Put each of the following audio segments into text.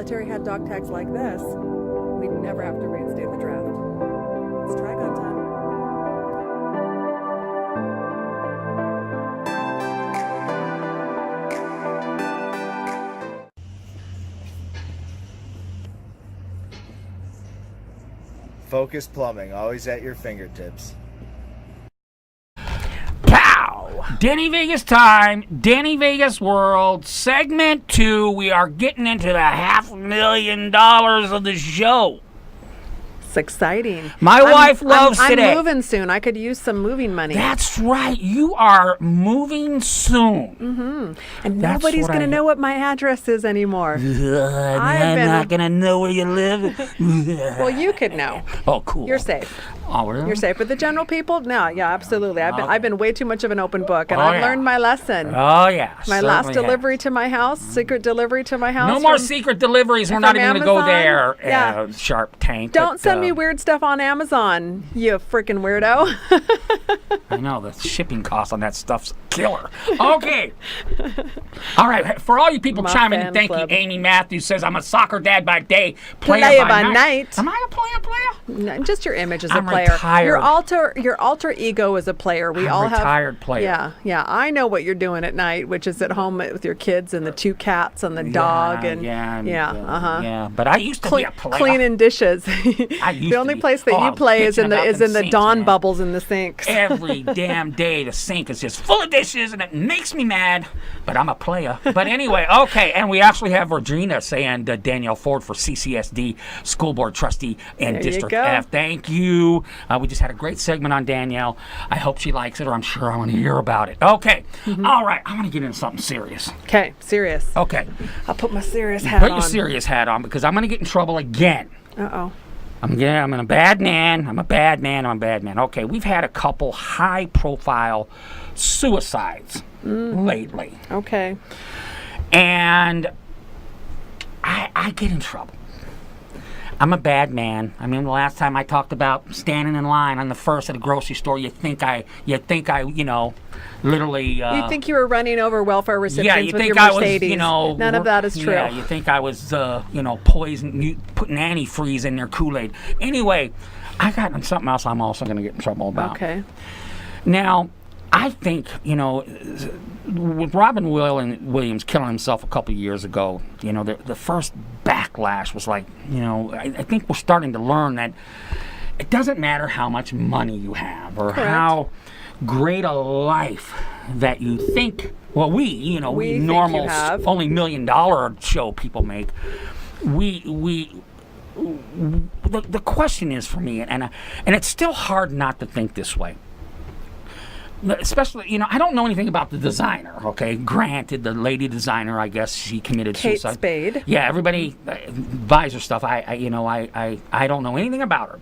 military had dog tags like this, we'd never have to reinstate the draft. It's Trigon time. Focus Plumbing, always at your fingertips. Pow! Danny Vegas time, Danny Vegas World, segment 2. We are getting into the $500,000 of the show. It's exciting. My wife loves today. I'm moving soon. I could use some moving money. That's right. You are moving soon. Mm-hmm. And That's nobody's what going to I- know what my address is anymore. I'm not going to know where you live. Well, you could know. Oh, cool. You're safe. Oh, really? You're safe. But the general people, no, yeah, absolutely. I've been way too much of an open book, and Oh, I've yeah. learned my lesson. Oh, yeah. My last certainly delivery to my house, secret delivery to my house. No more from- secret deliveries. We're from not even going to go Amazon? there, Yeah. Sharp Tank. Don't but, send me weird stuff on Amazon, you freaking weirdo. I know, the shipping cost on that stuff's killer. Okay. All right, for all you people My chiming in, fan thank club. you. Amy Matthews says, I'm a soccer dad by day, player Player by by night. Am I a player? No, just your image as I'm a player. retired. Your alter ego is a player. We I'm all a have retired player. Yeah. I know what you're doing at night, which is at home with your kids and the 2 cats and the dog and Yeah, but I used to be a player. cleaning dishes. used The to only be. place that Oh, you I was play is bitching in the about them the sinks, dawn man. bubbles in the sinks. Every damn day the sink is just full of dishes and it makes me mad, but I'm a player. But anyway, okay, and we actually have Virginia saying Danielle Ford for CCSD School Board Trustee in There you District go. F. Thank you. We just had a great segment on Danielle. I hope she likes it, or I'm sure I want to hear about it. Okay, all right, I want to get into something serious. Okay, serious. Okay, I'll put my serious hat put on. your serious hat on because I'm going to get in trouble again. Uh-oh. I'm a bad man. I'm a bad man. Okay, we've had a couple high-profile suicides lately, Okay. and I get in trouble. I'm a bad man. I mean, the last time I talked about standing in line on the first at a grocery store, you think I, literally. You think you were running over welfare recipients Yeah, you with think your I was, Mercedes. None of that is true. Yeah, you think I was, putting antifreeze in their Kool-Aid. Anyway, I got something else I'm also going to get in trouble about. Okay. Now, I think, with Robin Williams killing himself a couple of years ago, the first backlash was like, I think we're starting to learn that it doesn't matter how much money you have or Correct. how great a life that you think, well, we think you normal, have. only $1 million show people make, the question is for me, and it's still hard not to think this way. Especially, I don't know anything about the designer, okay? Granted, the lady designer, I guess she committed Kate suicide. Spade. Yeah, everybody buys her stuff. I don't know anything about her.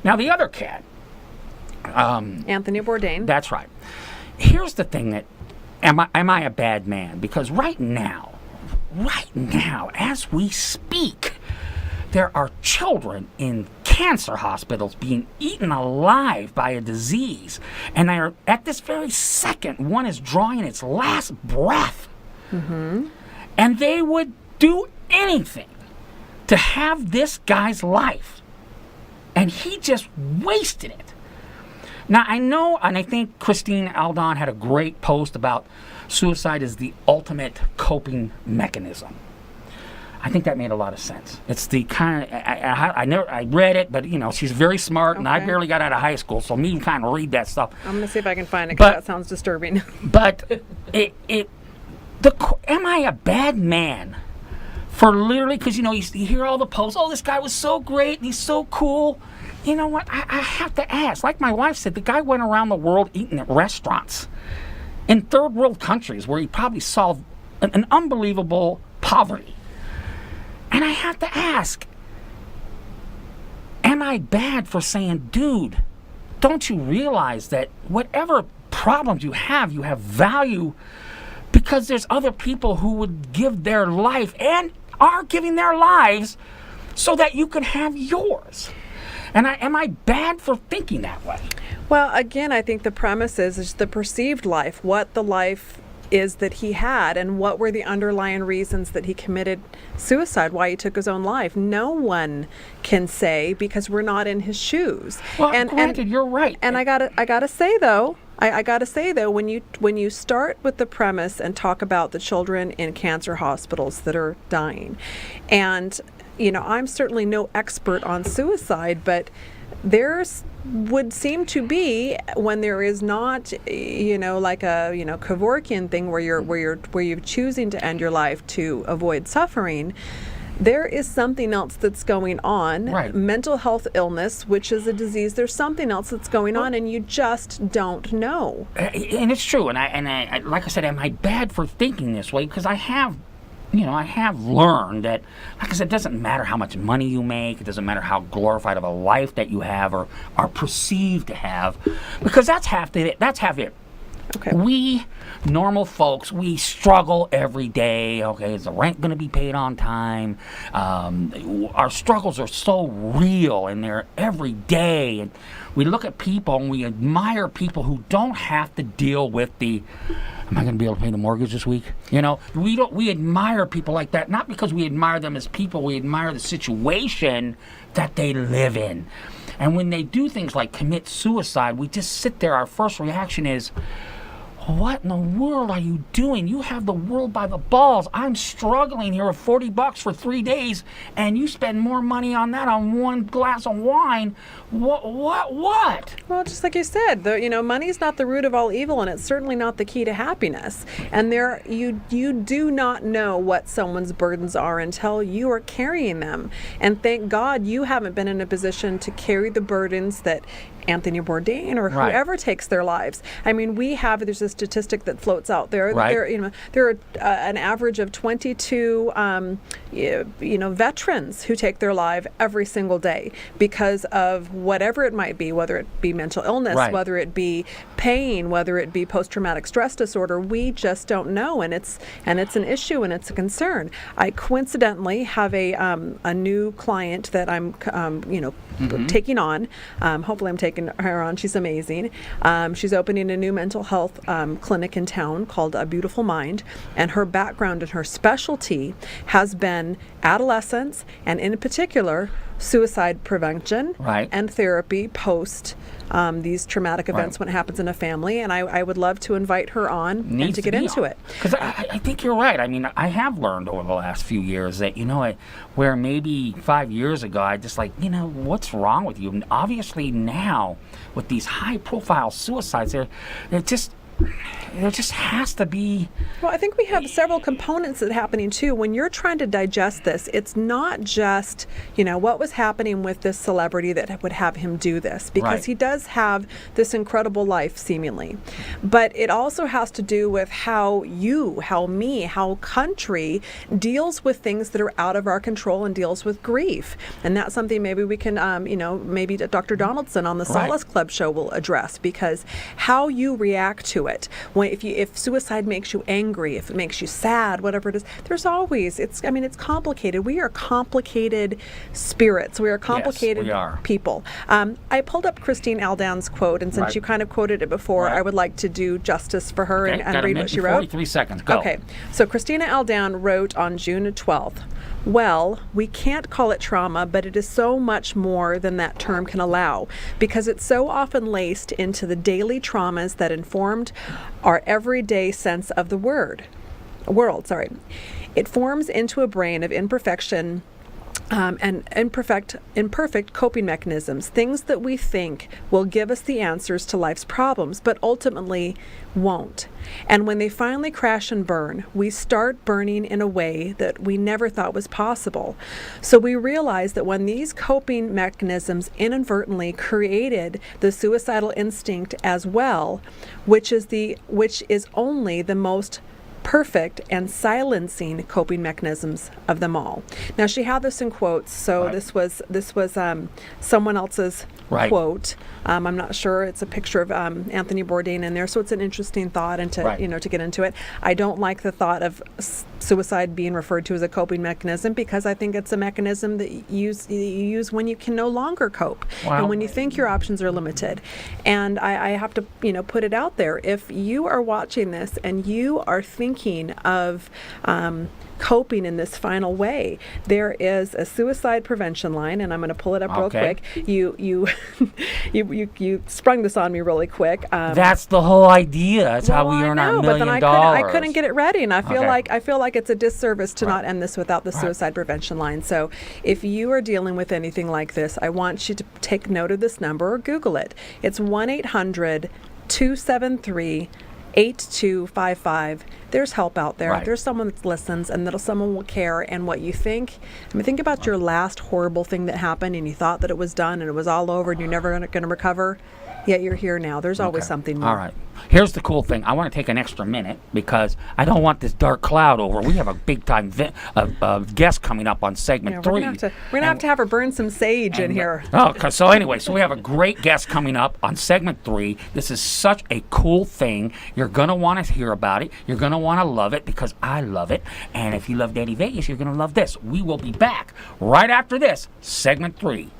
Now, the other cat, Anthony Bourdain. that's right. Here's the thing that, am I a bad man? Because right now, as we speak, there are children in cancer hospitals being eaten alive by a disease. And at this very second, one is drawing its last breath. Mm-hmm. And they would do anything to have this guy's life. And he just wasted it. Now, I know, and I think Christine Aldon had a great post about suicide is the ultimate coping mechanism. I think that made a lot of sense. It's the kind of, I read it, but she's very smart, and I Okay. barely got out of high school, so me kind of read that stuff. I'm going to see if I can find it because But- that sounds disturbing. But am I a bad man for literally, because you hear all the posts, oh, this guy was so great, and he's so cool. You know what, I have to ask, like my wife said, the guy went around the world eating at restaurants in third world countries where he probably solved an unbelievable poverty. And I have to ask, am I bad for saying, dude, don't you realize that whatever problems you have value because there's other people who would give their life and are giving their lives so that you can have yours? And am I bad for thinking that way? Well, again, I think the premise is the perceived life, what the life is that he had, and what were the underlying reasons that he committed suicide, why he took his own life. No one can say, because we're not in his shoes. Well, granted, you're right. And I gotta say though, I gotta say though, when you start with the premise and talk about the children in cancer hospitals that are dying, and I'm certainly no expert on suicide, but there's would seem to be, when there is not like a Kevorkian thing where you're choosing to end your life to avoid suffering, there is something else that's going on. Right. Mental health illness, which is a disease, there's something else that's going on, and you just don't know. And it's true. And I like I said, am I bad for thinking this way? Because I have learned that, like I said, it doesn't matter how much money you make. It doesn't matter how glorified of a life that you have or are perceived to have, because that's half it. Okay. We normal folks, we struggle every day. Okay, is the rent going to be paid on time? Our struggles are so real, and they're every day. And we look at people and we admire people who don't have to deal with the, am I going to be able to pay the mortgage this week? We admire people like that, not because we admire them as people. We admire the situation that they live in. And when they do things like commit suicide, we just sit there. Our first reaction is, what in the world are you doing? You have the world by the balls. I'm struggling here with $40 for 3 days, and you spend more money on that on one glass of wine. What? Well, just like you said, money's not the root of all evil, and it's certainly not the key to happiness. And you do not know what someone's burdens are until you are carrying them. And thank God you haven't been in a position to carry the burdens that Anthony Bourdain or whoever takes their lives. I mean, there's a statistic that floats out there. Right. There are an average of 22 veterans who take their life every single day because of whatever it might be, whether it be mental illness, right, whether it be pain, whether it be post-traumatic stress disorder. We just don't know, and it's an issue, and it's a concern. I coincidentally have a new client that I'm taking on. Hopefully I'm taking her on. She's amazing. She's opening a new mental health clinic in town called A Beautiful Mind, and her background and her specialty has been adolescence, and in particular suicide prevention, right, and therapy post these traumatic events, right, when it happens in a family. And I would love to invite her on and to get into it. Because I think you're right. I mean, I have learned over the last few years that, where maybe 5 years ago, I just what's wrong with you? And obviously now, with these high-profile suicides, there just has to be. Well, I think we have several components that are happening too. When you're trying to digest this, it's not just, what was happening with this celebrity that would have him do this, because right, he does have this incredible life seemingly. But it also has to do with how country deals with things that are out of our control and deals with grief. And that's something maybe we can, maybe Dr. Donaldson on the Solace Club show will address, because how you react to it. If suicide makes you angry, if it makes you sad, whatever it is, there's always, it's complicated. We are complicated spirits. We are complicated people. I pulled up Christine Aldan's quote, and since you kind of quoted it before, I would like to do justice for her and read what she wrote. 43 seconds, go. Okay, so Christina Aldan wrote on June 12th, "Well, we can't call it trauma, but it is so much more than that term can allow, because it's so often laced into the daily traumas that informed our everyday sense of the world. It forms into a brain of imperfection and imperfect coping mechanisms, things that we think will give us the answers to life's problems, but ultimately won't. And when they finally crash and burn, we start burning in a way that we never thought was possible. So we realize that when these coping mechanisms inadvertently created the suicidal instinct as well, which is only the most perfect and silencing coping mechanisms of them all. Now she had this in quotes, so Right. this was someone else's Right. quote. I'm not sure. It's a picture of Anthony Bourdain in there, so it's an interesting thought, and to Right. to get into it. I don't like the thought of suicide being referred to as a coping mechanism, because I think it's a mechanism that you use when you can no longer cope, Wow. and when you think your options are limited. And I have to put it out there. If you are watching this and you are thinking of coping in this final way, there is a suicide prevention line, and I'm going to pull it up real Okay. quick. You you sprung this on me really quick. That's the whole idea. That's how well, we I earn know, our $1 but then million. I couldn't get it ready, and I feel Okay. like it's a disservice to Right. not end this without the Right. suicide prevention line. So if you are dealing with anything like this, I want you to take note of this number or Google it. It's 1-800-273-8255. There's help out there. Right. There's someone that listens, and that someone will care. And what you think, think about your last horrible thing that happened, and you thought that it was done and it was all over and you're never going to recover. Yet you're here now. There's always Okay. something more. All right. Here's the cool thing. I want to take an extra minute because I don't want this dark cloud over. We have a big time guest coming up on segment Yeah, 3. we're gonna have to have her burn some sage in here. Okay, so anyway, so we have a great guest coming up on segment 3. This is such a cool thing. You're going to want to hear about it. You're going to want to love it because I love it. And if you love Daddy Vegas, you're going to love this. We will be back right after this, segment 3.